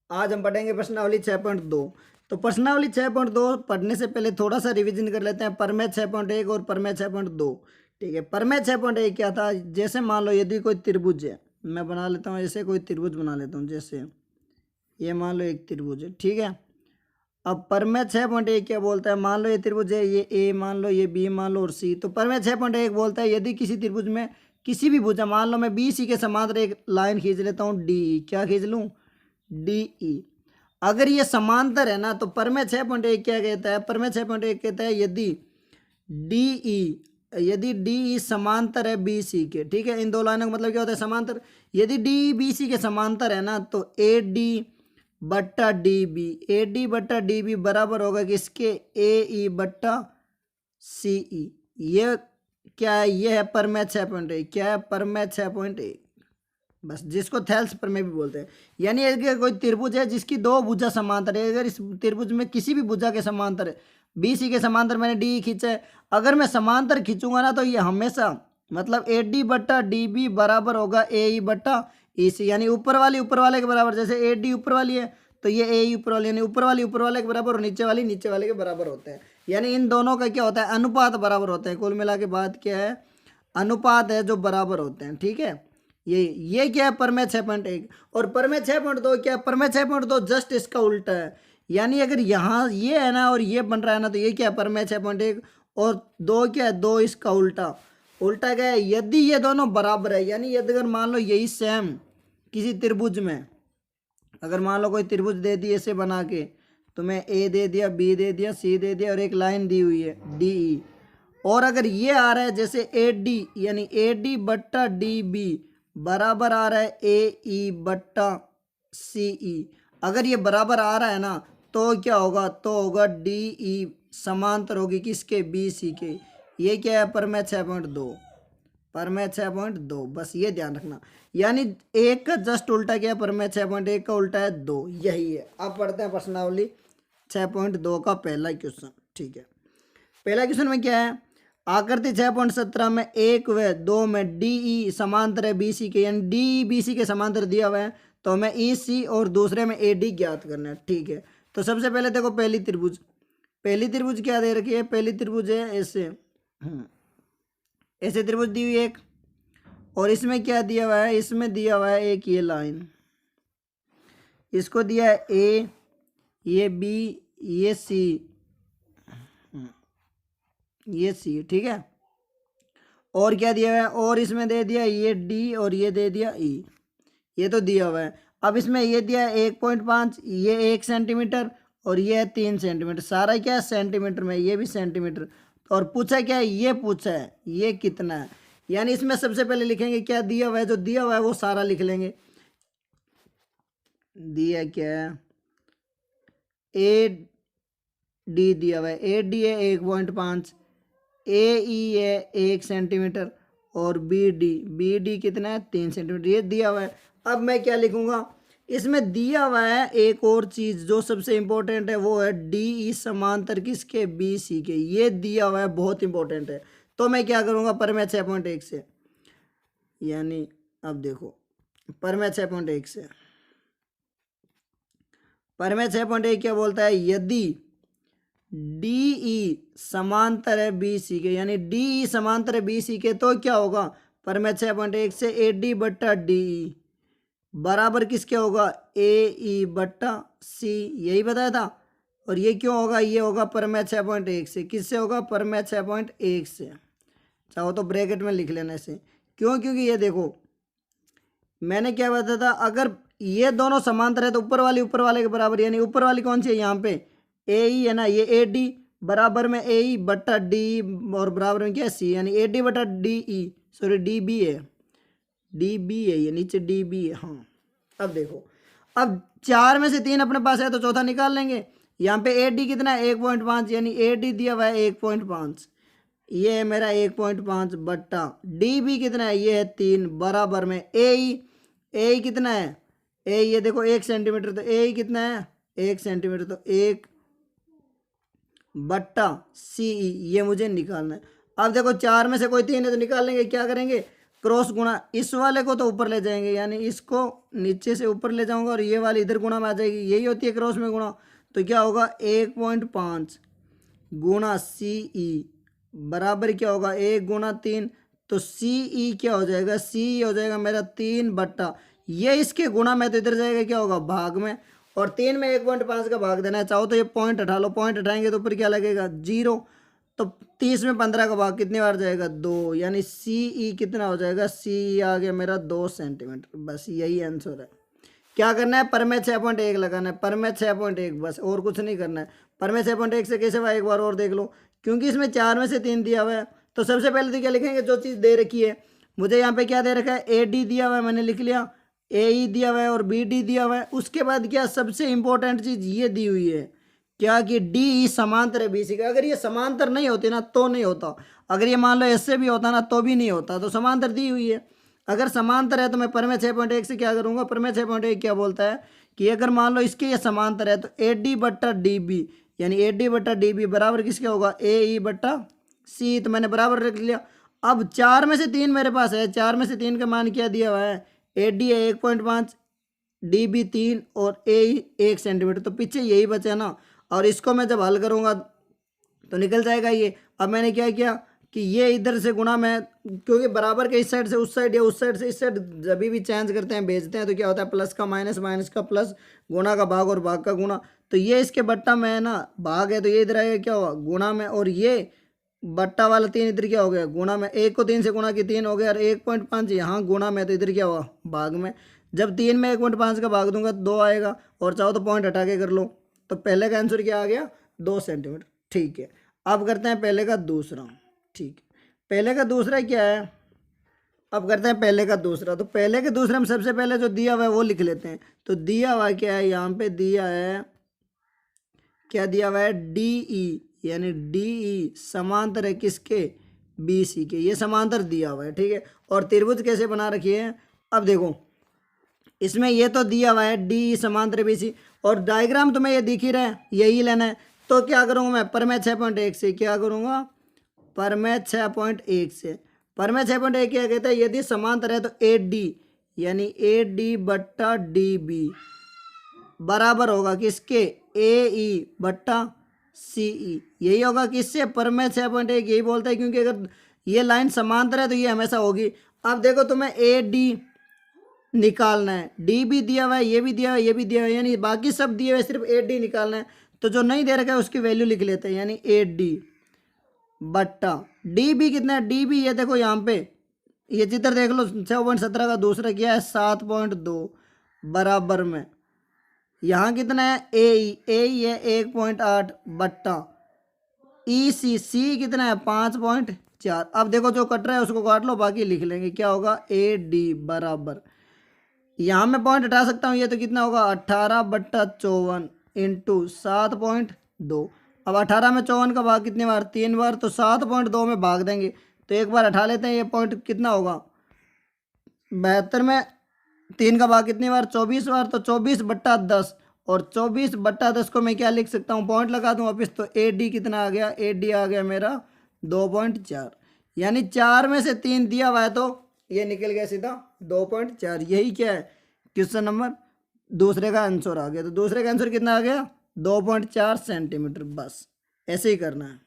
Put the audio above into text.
आज हम पढ़ेंगे प्रश्नावली 6.2। तो प्रश्नावली 6.2 पढ़ने से पहले थोड़ा सा रिवीजन कर लेते हैं प्रमेय 6.1 और प्रमेय 6.2। ठीक है, प्रमेय 6.1 क्या था? जैसे मान लो यदि कोई त्रिभुज है, मैं बना लेता हूँ, ऐसे कोई त्रिभुज बना लेता हूँ, जैसे ये मान लो एक त्रिभुज है। ठीक है, अब प्रमेय 6.1 क्या बोलता है? मान लो ये त्रिभुज है, ये ए मान लो, ये बी मान लो और सी। तो प्रमेय 6.1 बोलता है यदि किसी त्रिभुज में किसी भी भुजा, मान लो मैं बी सी के समांतर एक लाइन खींच लेता हूँ डी, क्या खींच लूँ? D E. अगर ये समांतर है ना, तो प्रमेय 6.1 क्या कहता है? प्रमेय 6.1 कहता है यदि डी ई समांतर है बी सी के। ठीक है, इन दो लाइनों का मतलब क्या होता है? समांतर। यदि डी बी सी के समांतर है ना, तो ए डी बट्टा डी बी, ए डी बट्टा डी बी बराबर होगा किसके? ए ई बट्टा सी ई। ये क्या है? ये है प्रमेय 6.1। क्या है? प्रमेय 6.1। बस, जिसको थेल्स प्रमेय भी बोलते हैं। यानी अगर कोई त्रिभुज है जिसकी दो भुजा समांतर है, अगर इस त्रिभुज में किसी भी भुजा के समांतर है, बी सी के समांतर मैंने डी खींचा है, अगर मैं समांतर खींचूंगा ना, तो ये हमेशा मतलब ए डी बट्टा डी बी बराबर होगा ए ई बट्टा ई सी। यानी ऊपर वाले के बराबर। जैसे ए डी ऊपर वाली है तो ये ए ई ऊपर वाली, यानी ऊपर वाले के बराबर और नीचे वाले के बराबर होते हैं। यानी इन दोनों का क्या होता है? अनुपात बराबर होते हैं। कुल मिला के बात क्या है? अनुपात है जो बराबर होते हैं। ठीक है, ये क्या है? प्रमेय 6.1। और प्रमेय 6.2 क्या है? प्रमेय 6.2 जस्ट इसका उल्टा है। यानी अगर यहाँ ये है ना और ये बन रहा है ना, तो ये क्या है? प्रमेय 6.1। और दो क्या है? दो इसका उल्टा। उल्टा क्या है? यदि ये दोनों बराबर है, यानी यदि अगर मान लो यही सेम किसी त्रिभुज में, अगर मान लो कोई त्रिभुज दे दिए ऐसे बना के, तो मैं ए दे दिया, बी दे दिया, सी दे दिया और एक लाइन दी हुई है डी ई। और अगर ये आ रहा है जैसे ए डी, यानी ए डी बट्टा डी बी बराबर आ रहा है ए ई बट्टा सी ई। अगर ये बराबर आ रहा है ना, तो क्या होगा? तो होगा डी ई समांतर होगी किसके? बी सी के। ये क्या है? प्रमेय 6.2। प्रमेय 6.2, बस ये ध्यान रखना। यानी एक का जस्ट उल्टा क्या है? प्रमेय 6.1 का उल्टा है 2। यही है। अब पढ़ते हैं प्रश्नावली 6.2 का पहला क्वेश्चन। ठीक है, पहला क्वेश्चन में क्या है? आकृति 6.17 में 1 व 2 में डी ई समांतर है बी सी के, यानी डी ई बी सी के समांतर दिया हुआ है, तो हमें ई सी और दूसरे में ए डी ज्ञात करना है। ठीक है, तो सबसे पहले देखो पहली त्रिभुज क्या दे रखी है? पहली त्रिभुज है ऐसे, ऐसे त्रिभुज दी हुई है एक, और इसमें क्या दिया हुआ है? इसमें दिया हुआ है एक ये लाइन, इसको दिया है ए, ये बी, ये सी, ये सी। ठीक है, और क्या दिया हुआ है? और इसमें दे दिया ये डी और ये दे दिया ई। ये तो दिया हुआ है। अब इसमें ये दिया है 1.5, ये 1 सेंटीमीटर और ये है 3 सेंटीमीटर। सारा क्या है? सेंटीमीटर में, ये भी सेंटीमीटर। और पूछा क्या है? ये पूछा है ये कितना है। यानी इसमें सबसे पहले लिखेंगे क्या दिया हुआ है, जो दिया हुआ है वो सारा लिख लेंगे। दिया क्या है? ए डी दिया हुआ है, ए डी है 1.5, ए ई है 1 सेंटीमीटर और बी डी कितना है? 3 सेंटीमीटर। ये दिया हुआ है। अब मैं क्या लिखूंगा? इसमें दिया हुआ है एक और चीज जो सबसे इंपॉर्टेंट है, वो है डी ई समांतर किसके? बी सी के। ये दिया हुआ है, बहुत इंपॉर्टेंट है। तो मैं क्या करूंगा? प्रमेय 6.1 से, यानी अब देखो प्रमेय 6.1 से, प्रमेय 6.1 क्या बोलता है? यदि डी ई समांतर है बी सी के, यानी डी ई समांतर है बी सी के, तो क्या होगा? प्रमेय 6.1 से ए डी बट्टा डी ई बराबर किसके होगा? ए ई बट्टा सी। यही बताया था। और ये क्यों होगा? ये होगा प्रमेय 6.1 से। किससे होगा? प्रमेय 6.1 से। चाहो तो ब्रैकेट में लिख लेना इसे। क्यों? क्योंकि ये देखो मैंने क्या बताया था, अगर ये दोनों समांतर है तो ऊपर वाले के बराबर, यानी ऊपर वाली कौन सी है? यहाँ पे ए ई है ना, ये ए डी बराबर में ए ई बट्टा डी और बराबर में क्या? सी, यानी ए डी बट्टा D E, sorry D B है, डी बी है, ये नीचे डी बी है। हाँ, अब देखो, अब 4 में से 3 अपने पास है तो चौथा निकाल लेंगे। यहाँ पे ए डी कितना है? 1.5, यानी ए डी दिया हुआ है 1.5, ये है मेरा 1.5 बट्टा डी बी कितना है? ये है 3 बराबर में ए ई कितना है? ए ये देखो 1 सेंटीमीटर, तो ए ई कितना है? 1 सेंटीमीटर, तो 1 बट्टा सी ई, ये मुझे निकालना है। अब देखो 4 में से कोई 3 है तो निकाल लेंगे। क्या करेंगे? क्रॉस गुणा इस वाले को तो ऊपर ले जाएंगे, यानी इसको नीचे से ऊपर ले जाऊंगा और ये वाली इधर गुणा में आ जाएगी, यही होती है क्रॉस में गुणा। तो क्या होगा 1.5 गुणा सी ई बराबर क्या होगा 1 गुणा 3। तो सी ई क्या हो जाएगा, सी हो जाएगा मेरा 3 बट्टा ये इसके गुणा में, तो इधर जाएगा क्या होगा भाग में, और 3 में 1.5 का भाग देना है। चाहो तो ये पॉइंट हटा लो, पॉइंट हटाएंगे तो ऊपर क्या लगेगा 0। तो 30 में 15 का भाग कितनी बार जाएगा 2, यानी सी ई कितना हो जाएगा, सी आ गया मेरा 2 सेंटीमीटर। बस यही आंसर है। क्या करना है, पर में 6.1 लगाना है, पर में 6.1 बस, और कुछ नहीं करना है। पर में 6.1 से कैसे हुआ एक बार और देख लो, क्योंकि इसमें 4 में से 3 दिया हुआ है। तो सबसे पहले तो क्या लिखेंगे, जो चीज़ दे रखी है, मुझे यहाँ पे क्या दे रखा है ए डी दिया हुआ है, मैंने लिख लिया, ए ई दिया हुआ है और बी डी दिया हुआ है। उसके बाद क्या सबसे इंपॉर्टेंट चीज़ ये दी हुई है क्या, कि डी ई समांतर है बी सी का। अगर ये समांतर नहीं होती ना तो नहीं होता, अगर ये मान लो ऐसे भी होता ना तो भी नहीं होता, तो समांतर दी हुई है। अगर समांतर है तो मैं पर में 6.1 से क्या करूँगा, पर में 6.1 क्या बोलता है कि अगर मान लो इसके ये समांतर है तो ए डी बट्टा डी बी, यानी ए डी बट्टा डी बी बराबर किसके होगा ए ई बट्टा सी। तो मैंने बराबर रख लिया। अब 4 में से 3 मेरे पास है, 4 में से 3 का मान क्या दिया हुआ है, ए डी है 1.5, डी बी 3 और ए 1 सेंटीमीटर, तो पीछे यही बचा ना। और इसको मैं जब हल करूँगा तो निकल जाएगा ये। अब मैंने क्या किया कि ये इधर से गुणा में, क्योंकि बराबर के इस साइड से उस साइड या उस साइड से इस साइड जब भी चेंज करते हैं भेजते हैं तो क्या होता है प्लस का माइनस, माइनस का प्लस, गुणा का भाग और भाग का गुणा। तो ये इसके बट्टा में है ना भाग है, तो ये इधर आएगा क्या हुआ गुणा में, और ये बट्टा वाला 3 इधर क्या हो गया गुणा में। 1 को 3 से गुणा की 3 हो गया, और 1.5 यहाँ गुणा में, तो इधर क्या हुआ भाग में। जब 3 में 1.5 का भाग दूंगा तो 2 आएगा, और चाहो तो पॉइंट हटा के कर लो। तो पहले का आंसर क्या आ गया 2 सेंटीमीटर। ठीक है, अब करते हैं पहले का दूसरा। ठीक है, पहले का दूसरा क्या है, अब करते हैं पहले का दूसरा। तो पहले के दूसरे में सबसे पहले जो दिया हुआ है वो लिख लेते हैं। तो दिया हुआ क्या है, यहाँ पे दिया है, क्या दिया हुआ है डी ई, यानी डी ई समांतर है किसके बी सी के, ये समांतर दिया हुआ है। ठीक है, और त्रिभुज कैसे बना रखी है, अब देखो इसमें ये तो दिया हुआ है डी समांतर बी सी, और डायग्राम तुम्हें ये दिख ही रहा है, यही लेना है। तो क्या करूँगा मैं, पर मैं 6.1 से क्या करूँगा, पर मैं 6.1 से, पर मैं 6.1 क्या कहता है, यदि समांतर है तो ए डी, यानी ए डी बट्टा डी बी बराबर होगा किसके ए ई बट्टा सी ई, यही होगा किससे, पर मैं 6.1 यही बोलता है, क्योंकि अगर ये लाइन समांतर है तो ये हमेशा होगी। अब देखो तुम्हें ए डी निकालना है, डी भी दिया हुआ है, ये भी दिया हुआ है, ये भी दिया हुआ है, यानी बाकी सब दिए हुए, सिर्फ ए डी निकालना है। तो जो नहीं दे रखा है उसकी वैल्यू लिख लेते हैं, यानी ए डी बट्टा डी बी कितना है, डी बी ये देखो यहाँ पे ये चित्र देख लो, 6.17 का दूसरा क्या है 7.2 बराबर में, यहाँ कितना है ए ई है 1.8 बट्टा ई सी, सी कितना है 5.4। अब देखो जो कट रहा है उसको काट लो, बाकी लिख लेंगे, क्या होगा ए डी बराबर, यहाँ मैं पॉइंट हटा सकता हूँ, ये तो कितना होगा 18/54 इंटू 7.2। अब 18 में 54 का भाग कितनी बार 3 बार, तो 7.2 में भाग देंगे, तो एक बार हटा लेते हैं, ये पॉइंट कितना होगा 72 में 3 का भाग कितनी बार 24 बार, तो 24/10, और 24/10 को मैं क्या लिख सकता हूँ, पॉइंट लगा दूँ वापिस, तो ए डी कितना आ गया, ए डी आ गया मेरा 2.4, यानी 4 में से 3 दिया हुआ है तो ये निकल गया सीधा 2.4। यही क्या है क्वेश्चन नंबर दूसरे का आंसर आ गया। तो दूसरे का आंसर कितना आ गया 2.4 सेंटीमीटर। बस ऐसे ही करना है।